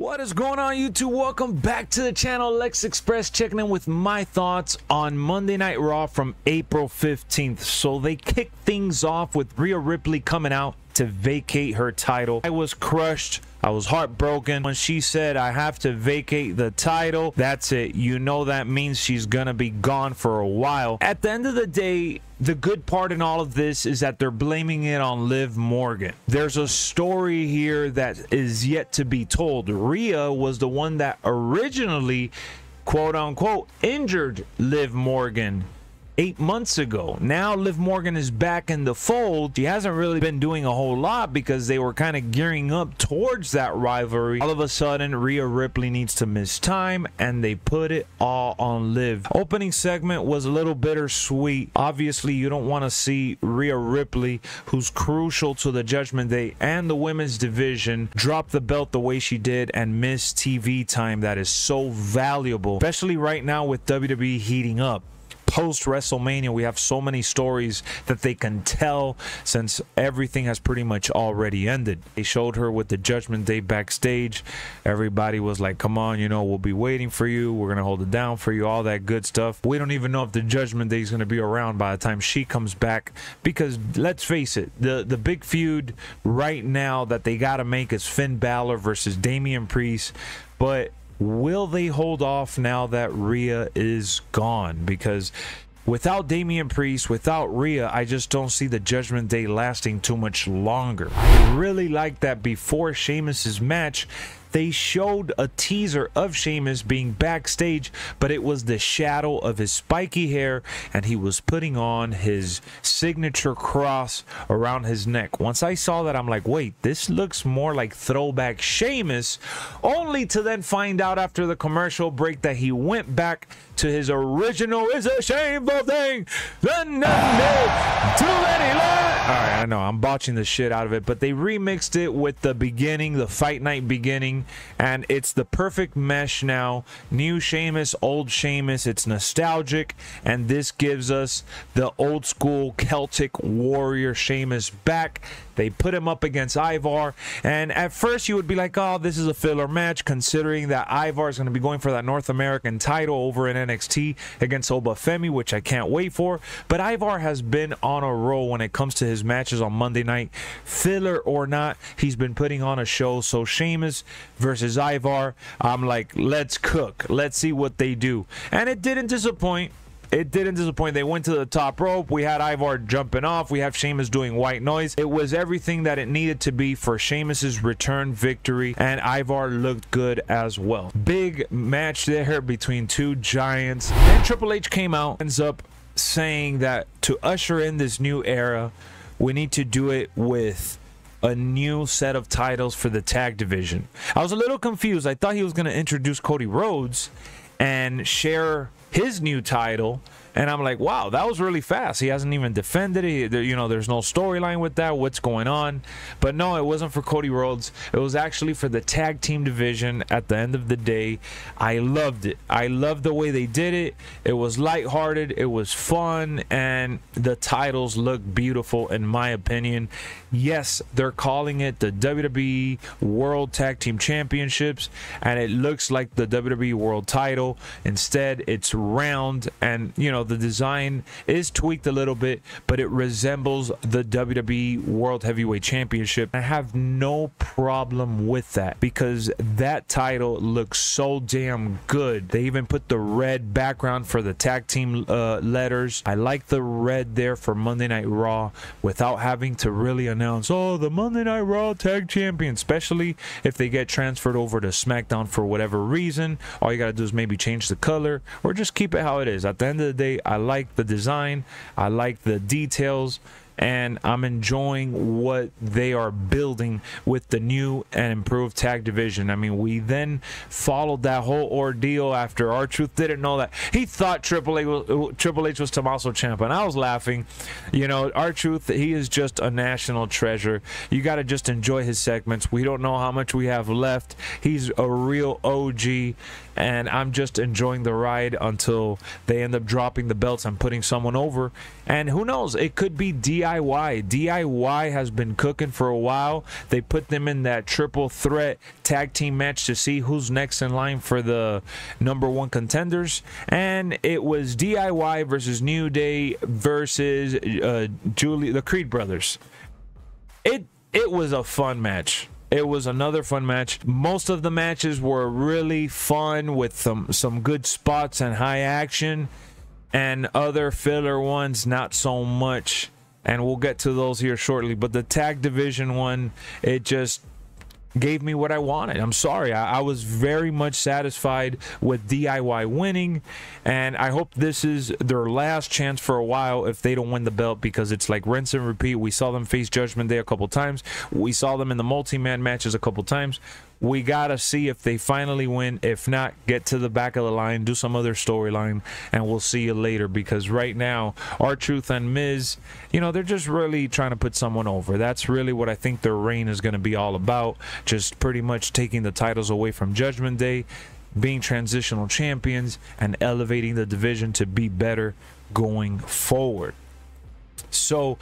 What is going on, YouTube? Welcome back to the channel. LexxExpress checking in with my thoughts on Monday Night Raw from April 15th. So they kicked things off with Rhea Ripley coming out to vacate her title. I was crushed. I was heartbroken when she said, I have to vacate the title. That's it. You know that means she's gonna be gone for a while. At the end of the day, the good part in all of this is that they're blaming it on Liv Morgan. There's a story here that is yet to be told. Rhea was the one that originally, quote unquote, injured Liv Morgan 8 months ago. Now Liv Morgan is back in the fold. She hasn't really been doing a whole lot because they were kind of gearing up towards that rivalry. All of a sudden, Rhea Ripley needs to miss time, and they put it all on Liv. Opening segment was a little bittersweet. Obviously, you don't want to see Rhea Ripley, who's crucial to the Judgment Day and the women's division, drop the belt the way she did and miss TV time that is so valuable, especially right now with WWE heating up. Post WrestleMania, we have so many stories that they can tell since everything has pretty much already ended. They showed her with the Judgment Day backstage. Everybody was like, come on, you know, we'll be waiting for you. We're going to hold it down for you, all that good stuff. We don't even know if the Judgment Day is going to be around by the time she comes back, because let's face it, the big feud right now that they got to make is Finn Balor versus Damian Priest. But will they hold off now that Rhea is gone? Because without Damian Priest, without Rhea, I just don't see the Judgment Day lasting too much longer. I really like that before Sheamus's match, they showed a teaser of Sheamus being backstage, but it was the shadow of his spiky hair, and he was putting on his signature cross around his neck. Once I saw that, I'm like, wait, this looks more like throwback Sheamus, only to then find out after the commercial break that he went back to his original "It's a shameful thing, the name too many lies." All right, I know I'm botching the shit out of it, but they remixed it with the beginning, the fight night beginning, and it's the perfect mesh now. New Sheamus, old Sheamus. It's nostalgic, and this gives us the old school Celtic warrior Sheamus back. They put him up against Ivar, and at first you would be like, oh, this is a filler match, considering that Ivar is going to be going for that North American title over in NXT against Obafemi, which I can't wait for. But Ivar has been on a roll when it comes to his matches on Monday night. Filler or not, he's been putting on a show. So Sheamus versus Ivar, I'm like, let's cook. Let's see what they do. And it didn't disappoint. It didn't disappoint. They went to the top rope. We had Ivar jumping off. We have Sheamus doing white noise. It was everything that it needed to be for Sheamus's return victory, and Ivar looked good as well. Big match there between two giants. And Triple H came out, ends up saying that to usher in this new era, we need to do it with a new set of titles for the tag division. I was a little confused. I thought he was going to introduce Cody Rhodes and share his new title, and I'm like, wow, that was really fast. He hasn't even defended it. You know, there's no storyline with that. What's going on? But no, it wasn't for Cody Rhodes. It was actually for the tag team division. At the end of the day, I loved it. I loved the way they did it. It was lighthearted. It was fun, and the titles look beautiful in my opinion. Yes, they're calling it the WWE World Tag Team Championships, and it looks like the WWE World title. Instead, it's round, and you know, the design is tweaked a little bit, but it resembles the WWE World Heavyweight Championship. I have no problem with that because that title looks so damn good. They even put the red background for the tag team letters. I like the red there for Monday Night Raw without having to really announce, oh, the Monday Night Raw Tag Champion, especially if they get transferred over to SmackDown for whatever reason. All you gotta do is maybe change the color or just keep it how it is. At the end of the day, I like the design, I like the details, and I'm enjoying what they are building with the new and improved tag division. I mean, we then followed that whole ordeal after R-Truth didn't know that. He thought Triple H was Tommaso Ciampa, and I was laughing. You know, R-Truth, he is just a national treasure. You got to just enjoy his segments. We don't know how much we have left. He's a real OG, and I'm just enjoying the ride until they end up dropping the belts and putting someone over. And who knows, it could be DI DIY. DIY has been cooking for a while. They put them in that triple threat tag team match to see who's next in line for the #1 contenders, and it was DIY versus New Day versus the Creed brothers. It was a fun match. It was another fun match. Most of the matches were really fun with some good spots and high action, and other filler ones not so much, and we'll get to those here shortly. But the tag division one, it just gave me what I wanted. I'm sorry, I was very much satisfied with DIY winning, and I hope this is their last chance for a while if they don't win the belt, because it's like rinse and repeat. We saw them face Judgment Day a couple times. We saw them in the multi-man matches a couple times. We gotta see if they finally win. If not, get to the back of the line, do some other storyline, and we'll see you later. Because right now, R-Truth and Miz, you know, they're just really trying to put someone over. That's really what I think their reign is going to be all about. Just pretty much taking the titles away from Judgment Day, being transitional champions, and elevating the division to be better going forward. So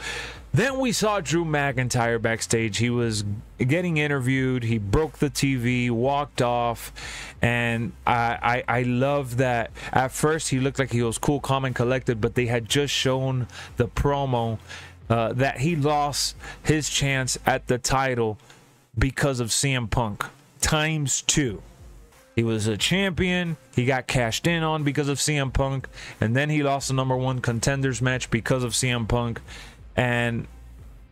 then we saw Drew McIntyre backstage. He was getting interviewed. He broke the TV, walked off, and I love that. At first, he looked like he was cool, calm, and collected, but they had just shown the promo that he lost his chance at the title because of CM Punk ×2. He was a champion. He got cashed in on because of CM Punk, and then he lost the #1 contenders match because of CM Punk. And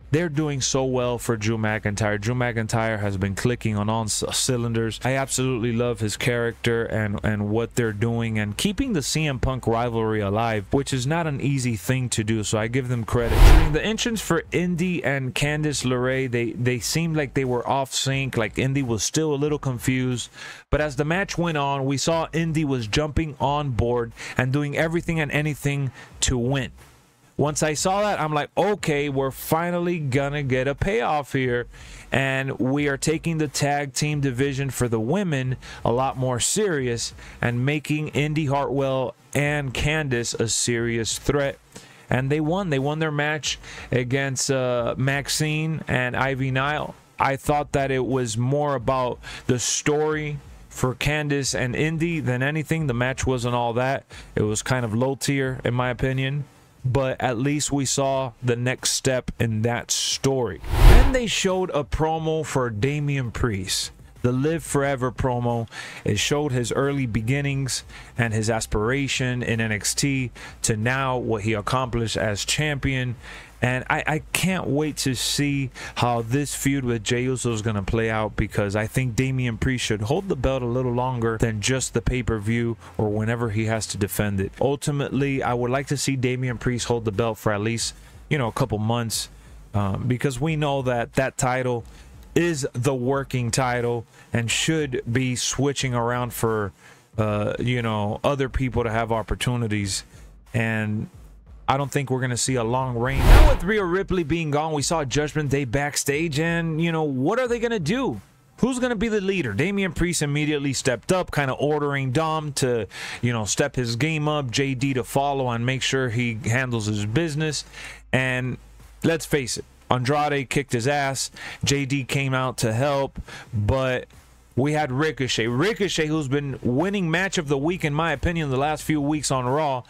they're doing so well for Drew McIntyre. Drew McIntyre has been clicking on all cylinders. I absolutely love his character and what they're doing and keeping the CM Punk rivalry alive, which is not an easy thing to do, so I give them credit. During the entrance for Indy and Candice LeRae, they seemed like they were off sync, like Indy was still a little confused. But as the match went on, we saw Indy was jumping on board and doing everything and anything to win. Once I saw that, I'm like, okay, we're finally gonna get a payoff here, and we are taking the tag team division for the women a lot more serious and making Indy Hartwell and Candice a serious threat. And they won. They won their match against Maxine and Ivy Nile. I thought that it was more about the story for Candice and Indy than anything. The match wasn't all that. It was kind of low tier, in my opinion. But at least we saw the next step in that story. Then they showed a promo for Damian Priest. The Live Forever promo. It showed his early beginnings and his aspiration in NXT to now what he accomplished as champion. And I can't wait to see how this feud with Jey Uso is going to play out, because I think Damian Priest should hold the belt a little longer than just the pay-per-view or whenever he has to defend it. Ultimately, I would like to see Damian Priest hold the belt for at least, you know, a couple months, because we know that that title is the working title and should be switching around for, you know, other people to have opportunities. And I don't think we're going to see a long reign. Now with Rhea Ripley being gone, we saw Judgment Day backstage, and, you know, what are they going to do? Who's going to be the leader? Damian Priest immediately stepped up, kind of ordering Dom to, you know, step his game up, JD to follow and make sure he handles his business. And let's face it, Andrade kicked his ass. JD came out to help, but we had Ricochet. Ricochet, who's been winning match of the week, in my opinion, the last few weeks on Raw.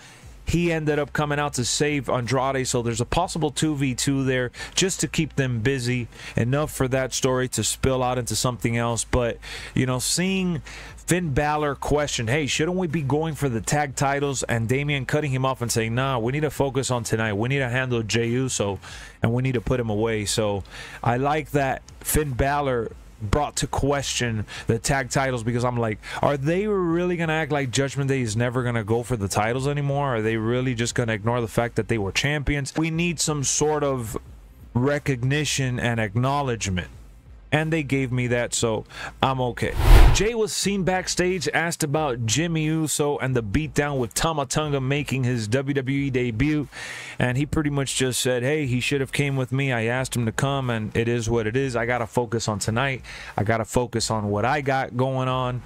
He ended up coming out to save Andrade, so there's a possible 2v2 there just to keep them busy, enough for that story to spill out into something else. But, you know, seeing Finn Balor question, hey, shouldn't we be going for the tag titles, and Damian cutting him off and saying, nah, we need to focus on tonight. We need to handle Jey Uso, and we need to put him away. So I like that Finn Balor brought to question the tag titles, because I'm like, are they really gonna act like Judgment Day is never gonna go for the titles anymore? Are they really just gonna ignore the fact that they were champions? We need some sort of recognition and acknowledgement, and they gave me that, so I'm okay. Jay was seen backstage, asked about Jimmy Uso and the beatdown with Tama Tonga making his WWE debut, and he pretty much just said, hey, he should have came with me. I asked him to come, and it is what it is. I gotta focus on tonight. I gotta focus on what I got going on.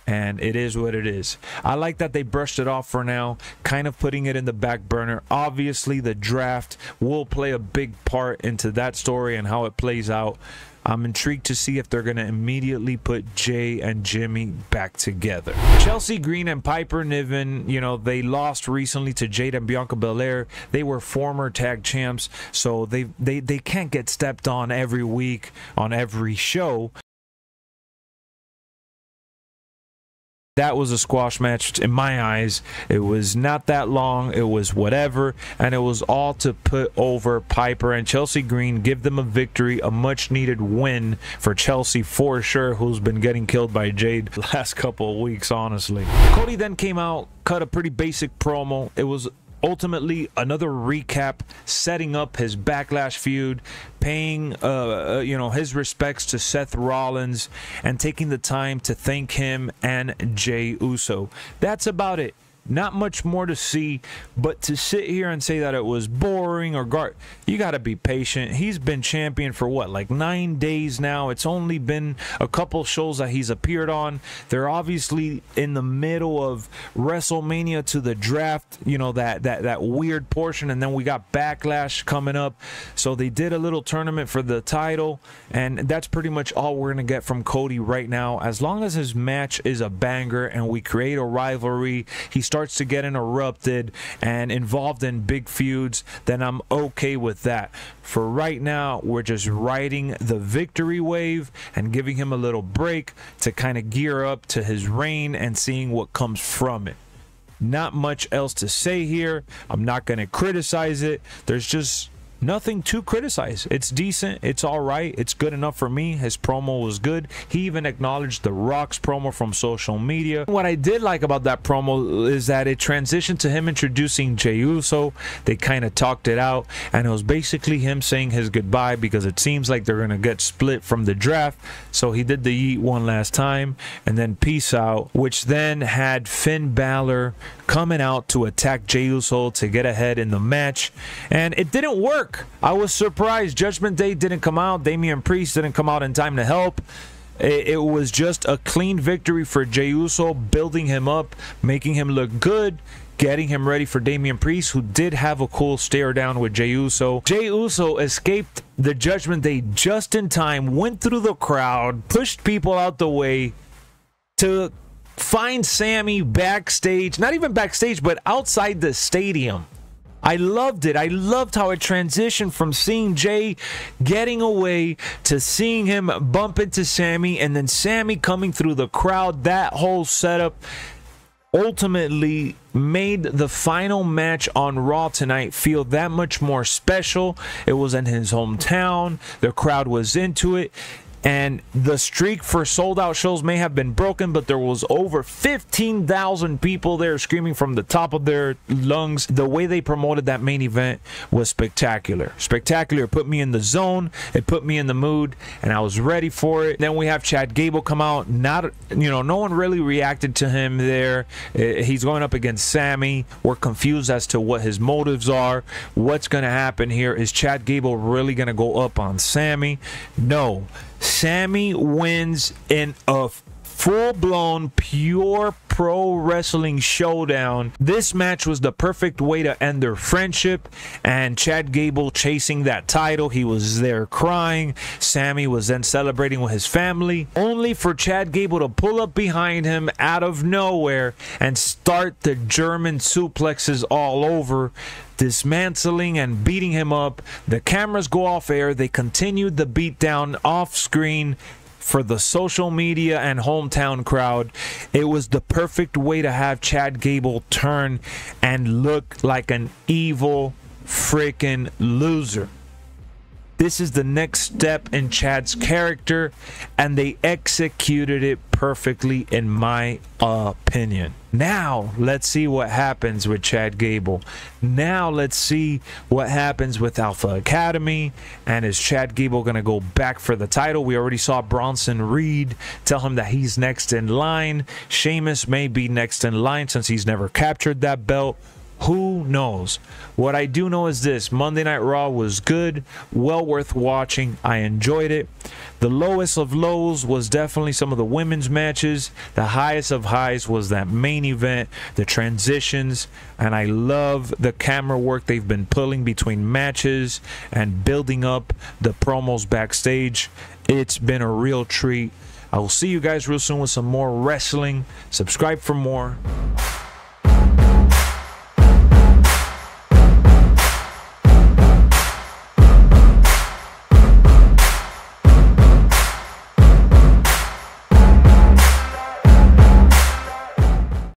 and it is what it is. I like that they brushed it off for now, kind of putting it in the back burner. Obviously, the draft will play a big part into that story and how it plays out. I'm intrigued to see if they're going to immediately put Jay and Jimmy back together. Chelsea Green and Piper Niven, you know, they lost recently to Jade and Bianca Belair. They were former tag champs, so they can't get stepped on every week on every show. That was a squash match in my eyes. It was not that long. It was whatever. And it was all to put over Piper and Chelsea Green, give them a victory, a much needed win for Chelsea for sure, who's been getting killed by Jade the last couple of weeks, honestly. Cody then came out, cut a pretty basic promo. It was ultimately another recap, setting up his Backlash feud, paying you know, his respects to Seth Rollins, and taking the time to thank him and Jey Uso. That's about it. Not much more to see, but to sit here and say that it was boring or you got to be patient. He's been champion for what, like 9 days now? It's only been a couple shows that he's appeared on. They're obviously in the middle of WrestleMania to the draft, you know, that weird portion, and then we got Backlash coming up. So they did a little tournament for the title, and that's pretty much all we're going to get from Cody right now. As long as his match is a banger and we create a rivalry, he starts to get interrupted and involved in big feuds, then I'm okay with that. For right now, we're just riding the victory wave and giving him a little break to kind of gear up to his reign and seeing what comes from it. Not much else to say here. I'm not going to criticize it. There's just nothing to criticize. It's decent. It's all right. It's good enough for me. His promo was good. He even acknowledged The Rock's promo from social media. What I did like about that promo is that it transitioned to him introducing Jey Uso. They kind of talked it out, and it was basically him saying his goodbye because it seems like they're going to get split from the draft. So he did the yeet one last time and then peace out, which then had Finn Balor coming out to attack Jey Uso to get ahead in the match, and it didn't work. I was surprised. Judgment Day didn't come out. Damian Priest didn't come out in time to help. It was just a clean victory for Jey Uso, building him up, making him look good, getting him ready for Damian Priest, who did have a cool stare down with Jey Uso. Jey Uso escaped the Judgment Day just in time, went through the crowd, pushed people out the way to find Sammy backstage, not even backstage, but outside the stadium. I loved it. I loved how it transitioned from seeing Jay getting away to seeing him bump into Sammy, and then Sammy coming through the crowd. That whole setup ultimately made the final match on Raw tonight feel that much more special. It was in his hometown. The crowd was into it. And the streak for sold-out shows may have been broken, but there was over 15,000 people there screaming from the top of their lungs. The way they promoted that main event was spectacular. Spectacular. It put me in the zone. It put me in the mood, and I was ready for it. Then we have Chad Gable come out. Not, you know, no one really reacted to him there. He's going up against Sammy. We're confused as to what his motives are. What's going to happen here? Is Chad Gable really going to go up on Sammy? No. Sammy wins in a full-blown, pure pro wrestling showdown. This match was the perfect way to end their friendship, and Chad Gable chasing that title. He was there crying. Sammy was then celebrating with his family, only for Chad Gable to pull up behind him out of nowhere and start the German suplexes all over, dismantling and beating him up. The cameras go off air. They continued the beatdown off screen for the social media and hometown crowd. It was the perfect way to have Chad Gable turn and look like an evil freaking loser. This is the next step in Chad's character, and they executed it perfectly, in my opinion. Now, let's see what happens with Chad Gable. Now, let's see what happens with Alpha Academy. And is Chad Gable going to go back for the title? We already saw Bronson Reed tell him that he's next in line. Sheamus may be next in line since he's never captured that belt. Who knows? What I do know is this: Monday Night Raw was good, well worth watching. I enjoyed it. The lowest of lows was definitely some of the women's matches. The highest of highs was that main event, the transitions, and I love the camera work they've been pulling between matches and building up the promos backstage. It's been a real treat. I will see you guys real soon with some more wrestling. Subscribe for more.